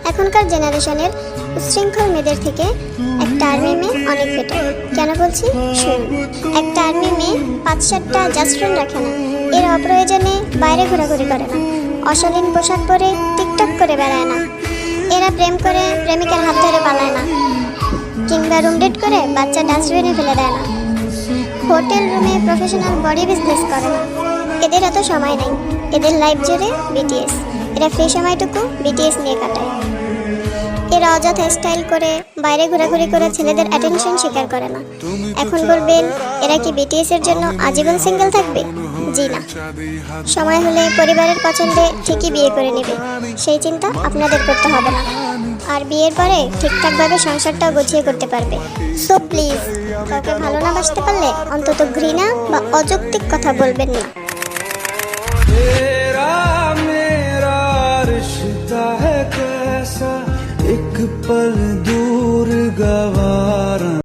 এখনকার জেনারেশনের উচ্ছৃঙ্খল মেয়েদের থেকে একটা আর্মি মেয়ে অনেক বেটার। কেন বলছি শুনুন। একটা আর্মি মেয়ে 5-7টা জাস্ট ফ্রেন্ড রাখে না, এর অপ্রয়োজনে বাইরে ঘোরাঘুরি করে না, অশালীন পোশাক পরে টিকটক করে বেড়ায় না, এরা প্রেম করে প্রেমিকার হাত ধরে পালায় না, কিংবা রুম ডেট করে বাচ্চা ডাস্টবিনে ফেলে দেয় না, হোটেল রুমে প্রফেশনাল বডি বিজনেস করে না। এদের এত সময় নেই, এদের লাইফ জুড়ে বিটিএস। এরা ফ্রি সময়টুকু বিটিএস নিয়ে কাটায়। এরা অযথা স্টাইল করে বাইরে ঘোরাঘুরি করে ছেলেদের অ্যাটেনশন স্বীকার করে না। এখন বলবেন এরা কি বিটিএস এর জন্য আজীবন সিঙ্গেল থাকবে? জি না, সময় হলে পরিবারের পছন্দে ঠিকই বিয়ে করে নেবে, সেই চিন্তা আপনাদের করতে হবে না। আর বিয়ের পরে ঠিকঠাকভাবে সংসারটাও গুছিয়ে করতে পারবে। সো প্লিজ, কাউকে ভালো না বাসতে পারলে অন্তত ঘৃণা বা অযৌক্তিক কথা বলবেন না। तेरा मेरा रिश्ता है कैसा, एक पल दूर गवा